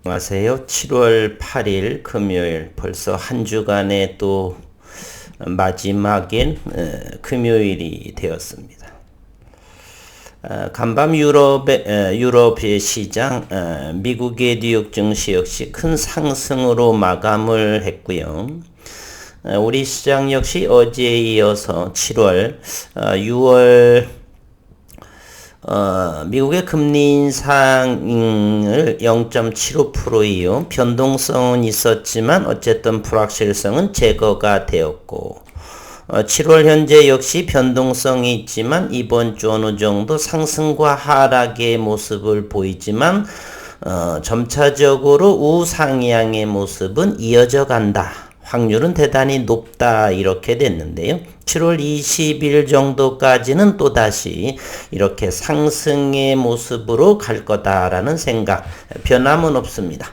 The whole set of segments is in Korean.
안녕하세요. 7월 8일 금요일 벌써 한 주간의 또 마지막인 금요일이 되었습니다. 간밤 유럽의 시장, 미국의 뉴욕 증시 역시 큰 상승으로 마감을 했고요. 우리 시장 역시 어제에 이어서 7월, 6월 미국의 금리 인상을 0.75%이요. 변동성은 있었지만 어쨌든 불확실성은 제거가 되었고 7월 현재 역시 변동성이 있지만 이번 주 어느 정도 상승과 하락의 모습을 보이지만 점차적으로 우상향의 모습은 이어져 간다. 확률은 대단히 높다 이렇게 됐는데요. 7월 20일 정도까지는 또다시 이렇게 상승의 모습으로 갈 거다라는 생각, 변함은 없습니다.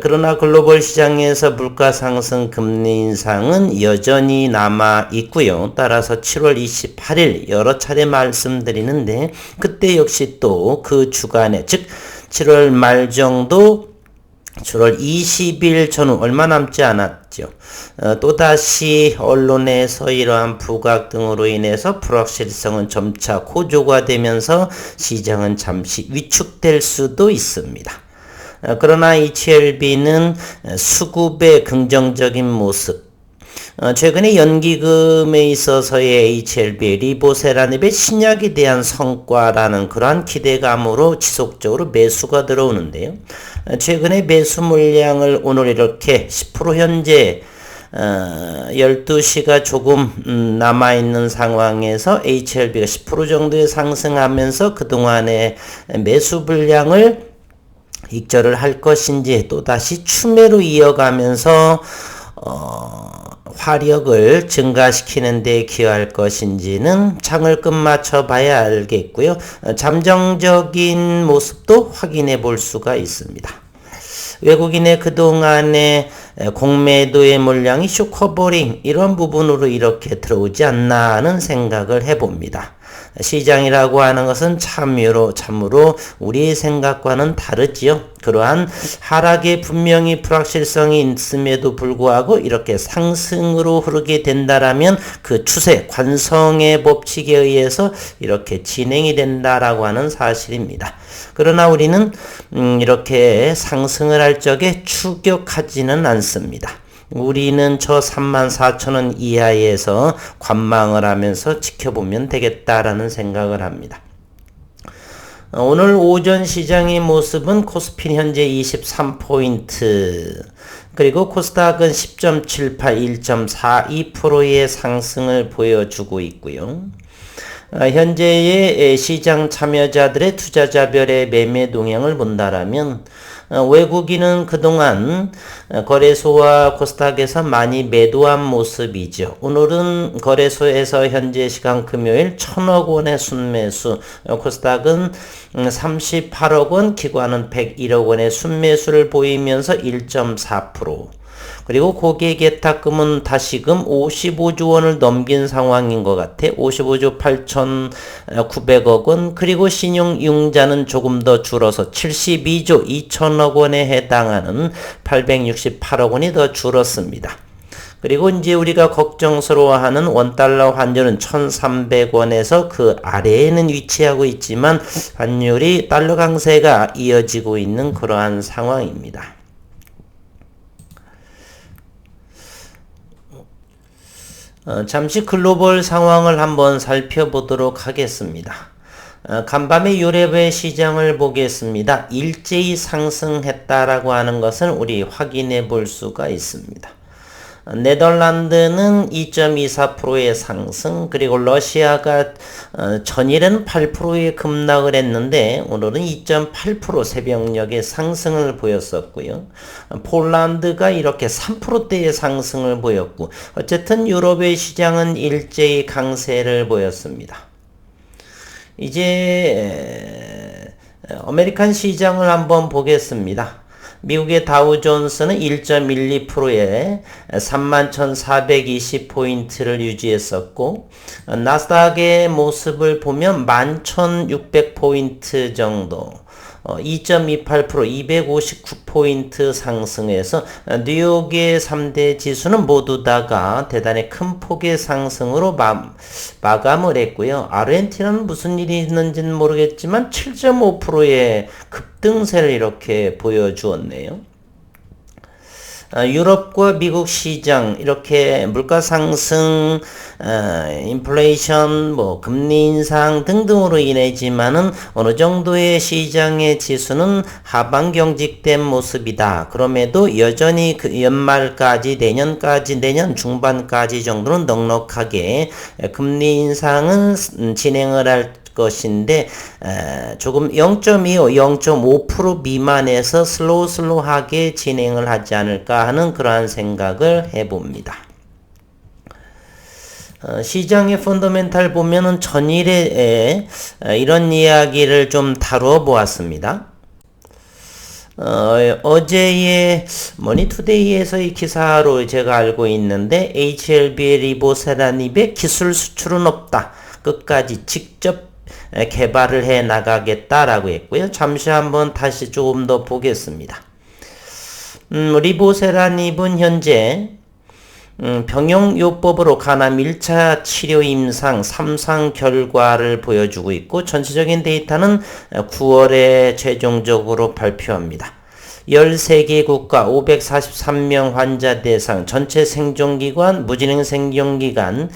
그러나 글로벌 시장에서 물가 상승, 금리 인상은 여전히 남아 있고요. 따라서 7월 28일 여러 차례 말씀드리는데 그때 역시 또 그 주간에 즉 7월 말 정도 7월 20일 전후 얼마 남지 않았죠. 또다시 언론에서 이러한 부각 등으로 인해서 불확실성은 점차 고조화되면서 시장은 잠시 위축될 수도 있습니다. 그러나 HLB는 수급의 긍정적인 모습, 최근에 연기금에 있어서의 HLB의 리보세라닙의 신약에 대한 성과라는 그러한 기대감으로 지속적으로 매수가 들어오는데요. 최근에 매수 물량을 오늘 이렇게 10% 현재 12시가 조금 남아있는 상황에서 HLB가 10% 정도의 상승하면서 그동안의 매수 물량을 익절을 할 것인지 또다시 추매로 이어가면서 화력을 증가시키는 데 기여할 것인지는 장을 끝마쳐 봐야 알겠고요. 잠정적인 모습도 확인해 볼 수가 있습니다. 외국인의 그동안의 공매도의 물량이 쇼커버링 이런 부분으로 이렇게 들어오지 않나 하는 생각을 해봅니다. 시장이라고 하는 것은 참으로 우리의 생각과는 다르지요. 그러한 하락에 분명히 불확실성이 있음에도 불구하고 이렇게 상승으로 흐르게 된다라면 그 추세, 관성의 법칙에 의해서 이렇게 진행이 된다라고 하는 사실입니다. 그러나 우리는 이렇게 상승을 할 적에 추격하지는 않습니다. 우리는 저 34,000원 이하에서 관망을 하면서 지켜보면 되겠다라는 생각을 합니다. 오늘 오전 시장의 모습은 코스피 현재 23포인트, 그리고 코스닥은 10.78, 1.42%의 상승을 보여주고 있고요. 현재의 시장 참여자들의 투자자별의 매매 동향을 본다라면 외국인은 그동안 거래소와 코스닥에서 많이 매도한 모습이죠. 오늘은 거래소에서 현재 시간 금요일 1,000억 원의 순매수, 코스닥은 38억 원, 기관은 101억 원의 순매수를 보이면서 1.4%. 그리고 고객 예탁금은 다시금 55조 원을 넘긴 상황인 것 같아 55조 8,900억 원, 그리고 신용융자는 조금 더 줄어서 72조 2천억 원에 해당하는 868억 원이 더 줄었습니다. 그리고 이제 우리가 걱정스러워하는 원달러 환율은 1,300원에서 그 아래에는 위치하고 있지만 환율이 달러 강세가 이어지고 있는 그러한 상황입니다. 잠시 글로벌 상황을 한번 살펴보도록 하겠습니다. 간밤에 유럽의 시장을 보겠습니다. 일제히 상승했다라고 하는 것은 우리 확인해 볼 수가 있습니다. 네덜란드는 2.24%의 상승, 그리고 러시아가 전일은 8%의 급락을 했는데 오늘은 2.8% 새벽녘에 상승을 보였었고요. 폴란드가 이렇게 3%대의 상승을 보였고 어쨌든 유럽의 시장은 일제히 강세를 보였습니다. 이제 아메리칸 시장을 한번 보겠습니다. 미국의 다우존스는 1.12%에 31,420포인트를 유지했었고 나스닥의 모습을 보면 11,600포인트 정도, 2.28% 259포인트 상승해서 뉴욕의 3대 지수는 모두 다가 대단히 큰 폭의 상승으로 마감을 했고요. 아르헨티나는 무슨 일이 있는지는 모르겠지만 7.5%의 급등세를 이렇게 보여주었네요. 유럽과 미국 시장 이렇게 물가 상승, 인플레이션, 금리 인상 등등으로 인해지만은 어느 정도의 시장의 지수는 하방 경직된 모습이다. 그럼에도 여전히 그 연말까지 내년 중반까지 정도는 넉넉하게 금리 인상은 진행을 할 것인데 조금 0.25, 0.5% 미만에서 슬로우하게 진행을 하지 않을까 하는 그러한 생각을 해봅니다. 시장의 펀더멘탈 보면은 전일에 이런 이야기를 좀 다루어 보았습니다. 어제의 머니투데이에서의 기사로 제가 알고 있는데 HLB의 리보세라닙의 기술 수출은 없다. 끝까지 직접 개발을 해 나가겠다라고 했고요. 잠시 한번 다시 조금 더 보겠습니다. 리보세라닙은 현재 병용요법으로 간암 1차 치료 임상 3상 결과를 보여주고 있고 전체적인 데이터는 9월에 최종적으로 발표합니다. 13개 국가 543명 환자 대상 전체 생존기간, 무진행 생존기간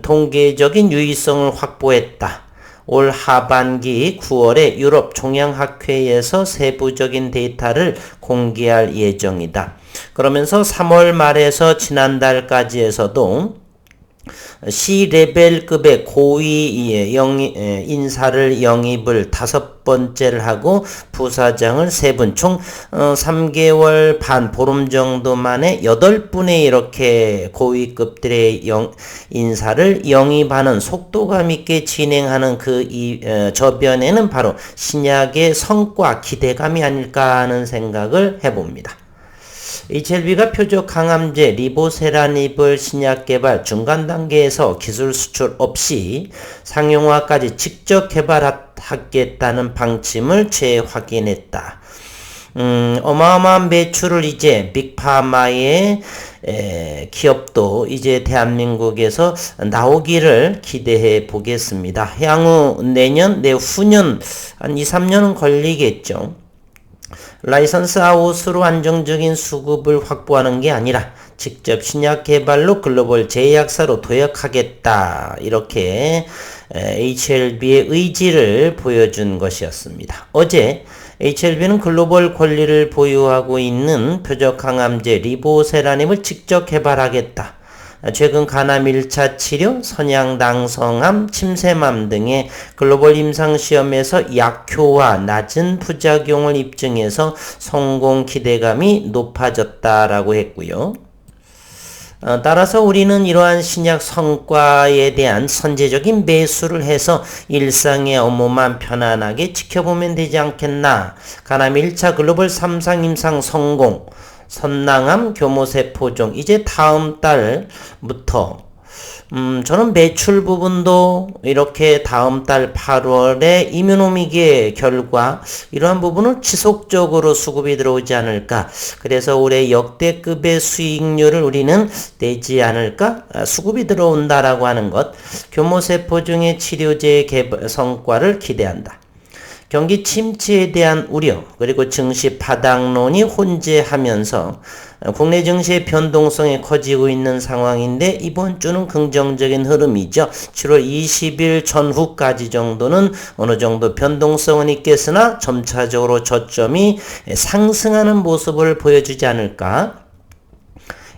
통계적인 유의성을 확보했다. 올 하반기 9월에 유럽 종양학회에서 세부적인 데이터를 공개할 예정이다. 그러면서 3월 말에서 지난달까지 해서도 C레벨급의 고위 인사를 영입을 5번째를 하고 부사장을 3분, 총 3개월 반 보름 정도 만에 8분의 이렇게 고위급들의 인사를 영입하는 속도감 있게 진행하는 저변에는 바로 신약의 성과 기대감이 아닐까 하는 생각을 해봅니다. HLB가 표적 항암제 리보세라닙을 신약 개발 중간 단계에서 기술 수출 없이 상용화까지 직접 개발하겠다는 방침을 재확인했다. 어마어마한 매출을 이제 빅파마의 기업도 이제 대한민국에서 나오기를 기대해 보겠습니다. 향후 내후년 한 2, 3년은 걸리겠죠. 라이선스 아웃으로 안정적인 수급을 확보하는 게 아니라 직접 신약 개발로 글로벌 제약사로 도약하겠다. 이렇게 HLB의 의지를 보여준 것이었습니다. 어제 HLB는 글로벌 권리를 보유하고 있는 표적 항암제 리보세라닙을 직접 개발하겠다. 최근 간암 1차 치료, 선양당성암, 침샘암 등의 글로벌 임상시험에서 약효와 낮은 부작용을 입증해서 성공 기대감이 높아졌다라고 했고요. 따라서 우리는 이러한 신약 성과에 대한 선제적인 매수를 해서 일상의 업무만 편안하게 지켜보면 되지 않겠나. 간암 1차 글로벌 3상 임상 성공, 선낭암 교모세포종 이제 다음 달부터 저는 매출 부분도 이렇게 다음 달 8월에 이뮤노믹의 결과 이러한 부분은 지속적으로 수급이 들어오지 않을까. 그래서 올해 역대급의 수익률을 우리는 내지 않을까. 수급이 들어온다라고 하는 것. 교모세포종의 치료제 개발 성과를 기대한다. 경기 침체에 대한 우려 그리고 증시 바닥론이 혼재하면서 국내 증시의 변동성이 커지고 있는 상황인데 이번 주는 긍정적인 흐름이죠. 7월 20일 전후까지 정도는 어느 정도 변동성은 있겠으나 점차적으로 저점이 상승하는 모습을 보여주지 않을까.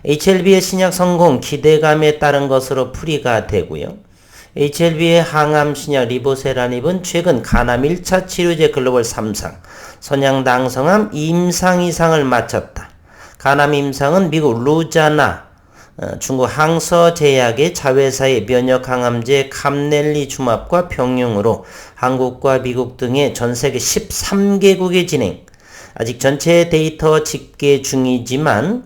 HLB의 신약 성공 기대감에 따른 것으로 풀이가 되고요. HLB의 항암 신약 리보세라닙은 최근 간암 1차 치료제 글로벌 3상, 선양당성암 임상 이상을 마쳤다. 간암 임상은 미국 루자나, 중국 항서제약의 자회사의 면역항암제 감넬리주맙과 병용으로 한국과 미국 등의 전세계 13개국에 진행, 아직 전체 데이터 집계 중이지만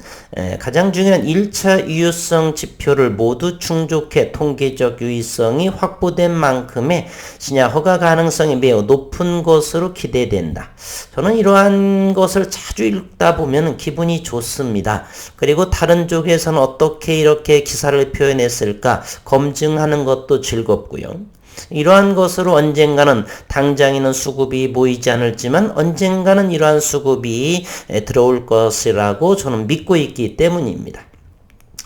가장 중요한 1차 유효성 지표를 모두 충족해 통계적 유의성이 확보된 만큼의 신약 허가 가능성이 매우 높은 것으로 기대된다. 저는 이러한 것을 자주 읽다 보면 기분이 좋습니다. 그리고 다른 쪽에서는 어떻게 이렇게 기사를 표현했을까 검증하는 것도 즐겁고요. 이러한 것으로 언젠가는 당장에는 수급이 보이지 않을지만 언젠가는 이러한 수급이 들어올 것이라고 저는 믿고 있기 때문입니다.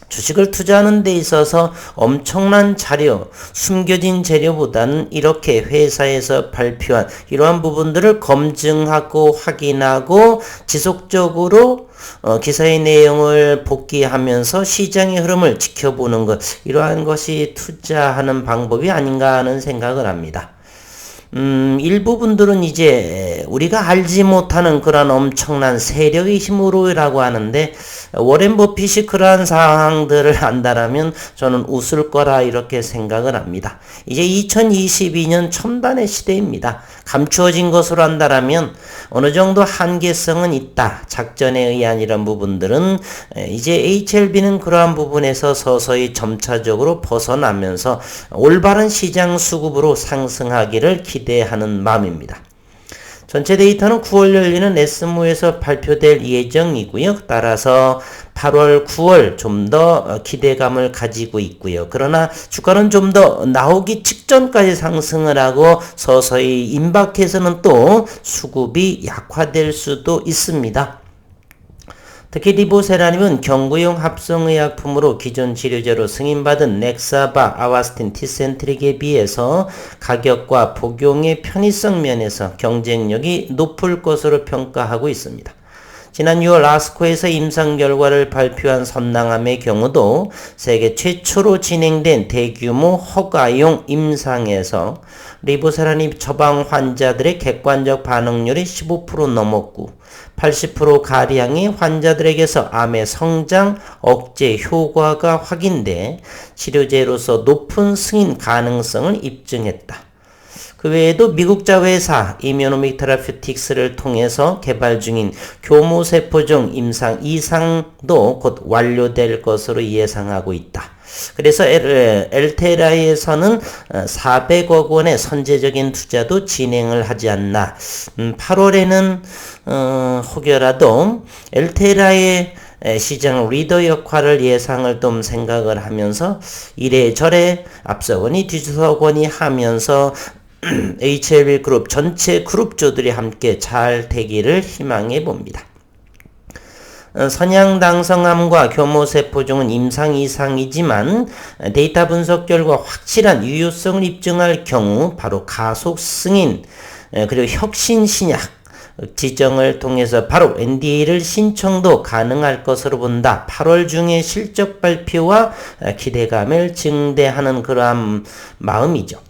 주식을 투자하는 데 있어서 엄청난 자료, 숨겨진 재료보다는 이렇게 회사에서 발표한 이러한 부분들을 검증하고 확인하고 지속적으로 기사의 내용을 복기하면서 시장의 흐름을 지켜보는 것, 이러한 것이 투자하는 방법이 아닌가 하는 생각을 합니다. 일부 분들은 이제 우리가 알지 못하는 그런 엄청난 세력의 힘으로라고 하는데 워렌 버핏이 그러한 상황들을 안다라면 저는 웃을 거라 이렇게 생각을 합니다. 이제 2022년 첨단의 시대입니다. 감추어진 것으로 한다라면 어느 정도 한계성은 있다. 작전에 의한 이런 부분들은 이제 HLB는 그러한 부분에서 서서히 점차적으로 벗어나면서 올바른 시장 수급으로 상승하기를 기대하는 마음입니다. 전체 데이터는 9월 열리는 에스모에서 발표될 예정이고요. 따라서 8월, 9월 좀 더 기대감을 가지고 있고요. 그러나 주가는 좀 더 나오기 직전까지 상승을 하고 서서히 임박해서는 또 수급이 약화될 수도 있습니다. 특히 리보세라님은 경구용 합성의약품으로 기존 치료제로 승인받은 넥사바, 아와스틴, 티센트릭에 비해서 가격과 복용의 편의성 면에서 경쟁력이 높을 것으로 평가하고 있습니다. 지난 6월 아스코에서 임상 결과를 발표한 선낭암의 경우도 세계 최초로 진행된 대규모 허가용 임상에서 리보세라닙 처방 환자들의 객관적 반응률이 15% 넘었고 80%가량의 환자들에게서 암의 성장 억제 효과가 확인돼 치료제로서 높은 승인 가능성을 입증했다. 그 외에도 미국자 회사 이뮤노믹 테라퓨틱스를 통해서 개발 중인 교무세포종 임상 2상도 곧 완료될 것으로 예상하고 있다. 그래서 엘테라에서는 400억 원의 선제적인 투자도 진행을 하지 않나. 8월에는 혹여라도 엘테라의 시장 리더 역할을 예상을 좀 생각을 하면서 이래저래 앞서거니 뒤서거니 하면서 HLB 그룹 전체 그룹주들이 함께 잘 되기를 희망해 봅니다. 선양당성암과 교모세포종은 임상 이상이지만 데이터 분석 결과 확실한 유효성을 입증할 경우 바로 가속 승인 그리고 혁신 신약 지정을 통해서 바로 NDA를 신청도 가능할 것으로 본다. 8월 중에 실적 발표와 기대감을 증대하는 그러한 마음이죠.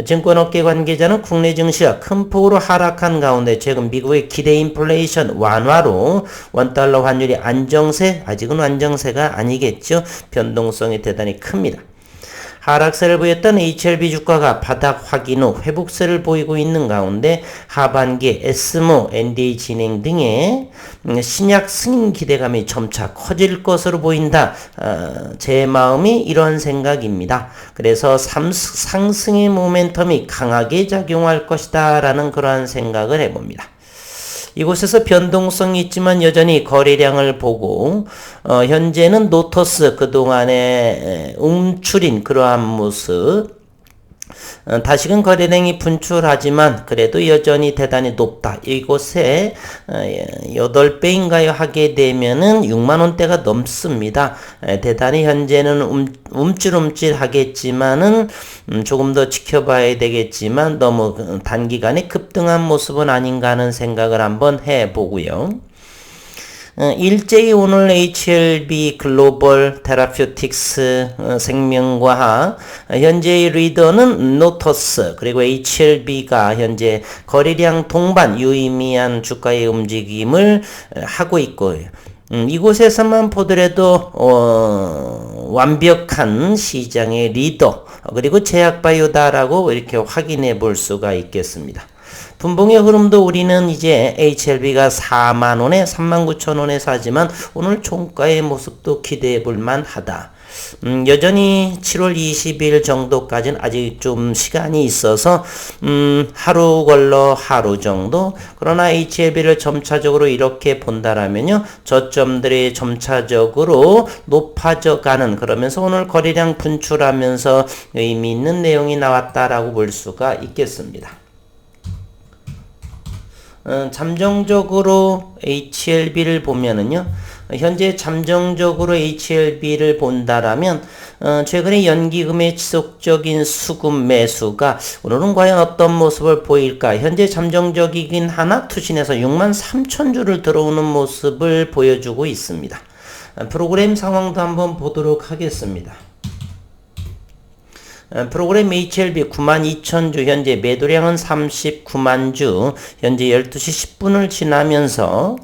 증권업계 관계자는 국내 증시가 큰 폭으로 하락한 가운데 최근 미국의 기대 인플레이션 완화로 원달러 환율이 안정세, 아직은 안정세가 아니겠죠. 변동성이 대단히 큽니다. 하락세를 보였던 HLB 주가가 바닥 확인 후 회복세를 보이고 있는 가운데 하반기에 에스모, NDA 진행 등의 신약 승인 기대감이 점차 커질 것으로 보인다. 제 마음이 이런 생각입니다. 그래서 상승의 모멘텀이 강하게 작용할 것이다 라는 그러한 생각을 해봅니다. 이곳에서 변동성이 있지만 여전히 거래량을 보고 현재는 노터스 그동안의 움츠린 그러한 모습 다시금 거래량이 분출하지만 그래도 여전히 대단히 높다. 이곳에 8배인가요 하게 되면은 6만원대가 넘습니다. 대단히 현재는 움찔움찔 하겠지만은 조금 더 지켜봐야 되겠지만 너무 단기간에 급등한 모습은 아닌가 하는 생각을 한번 해보고요. 일제히 오늘 HLB 글로벌 테라퓨틱스 생명과학 현재의 리더는 노터스 그리고 HLB가 현재 거래량 동반 유의미한 주가의 움직임을 하고 있고요. 이곳에서만 보더라도 완벽한 시장의 리더 그리고 제약바이오다라고 이렇게 확인해 볼 수가 있겠습니다. 분봉의 흐름도 우리는 이제 HLB가 4만원에 39,000원에 사지만 오늘 종가의 모습도 기대해 볼 만하다. 여전히 7월 20일 정도까지는 아직 좀 시간이 있어서 하루 걸러 하루 정도. 그러나 HLB를 점차적으로 이렇게 본다라면요, 저점들이 점차적으로 높아져 가는, 그러면서 오늘 거래량 분출하면서 의미 있는 내용이 나왔다라고 볼 수가 있겠습니다. 잠정적으로 HLB를 보면은요, 현재 잠정적으로 HLB를 본다라면 최근에 연기금의 지속적인 수급 매수가 오늘은 과연 어떤 모습을 보일까? 현재 잠정적이긴 하나 투신에서 63,000주를 들어오는 모습을 보여주고 있습니다. 프로그램 상황도 한번 보도록 하겠습니다. 프로그램 HLB 92,000주, 현재 매도량은 39만주, 현재 12시 10분을 지나면서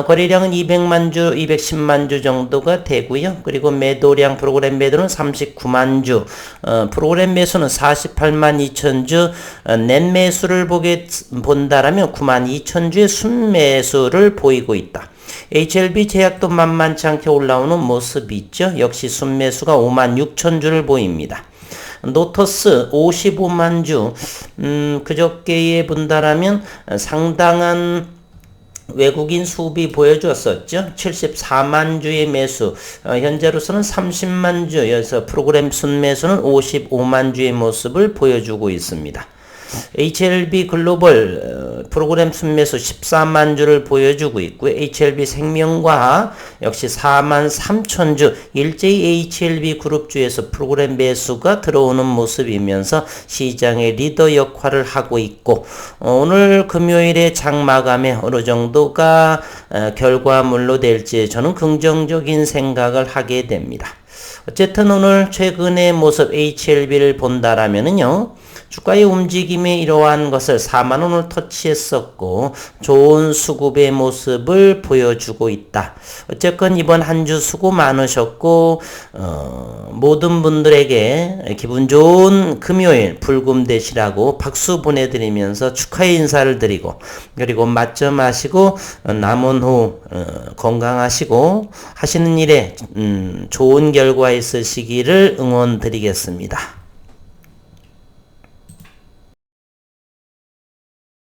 거래량은 200만주, 210만주 정도가 되고요. 그리고 매도량, 프로그램 매도는 39만주, 프로그램 매수는 48만 2천주, net 매수를 본다라면 9만 2천주의 순매수를 보이고 있다. HLB 제약도 만만치 않게 올라오는 모습이 있죠. 역시 순매수가 5만 6천주를 보입니다. 노터스 55만주, 그저께에 본다라면 상당한 외국인 수급이 보여주었었죠. 74만주의 매수, 현재로서는 30만주여서 프로그램 순매수는 55만주의 모습을 보여주고 있습니다. HLB 글로벌 프로그램 순매수 14만 주를 보여주고 있고요. HLB 생명과학 역시 4만 3천 주, 일제히 HLB 그룹주에서 프로그램 매수가 들어오는 모습이면서 시장의 리더 역할을 하고 있고, 오늘 금요일에 장 마감에 어느 정도가 결과물로 될지 저는 긍정적인 생각을 하게 됩니다. 어쨌든 오늘 최근의 모습 HLB를 본다라면은요, 주가의 움직임에 이러한 것을 4만원을 터치했었고 좋은 수급의 모습을 보여주고 있다. 어쨌건 이번 한 주 수고 많으셨고 모든 분들에게 기분 좋은 금요일 불금 되시라고 박수 보내드리면서 축하의 인사를 드리고, 그리고 맛점 하시고 남은 후 건강하시고 하시는 일에 좋은 결과 있으시기를 응원드리겠습니다.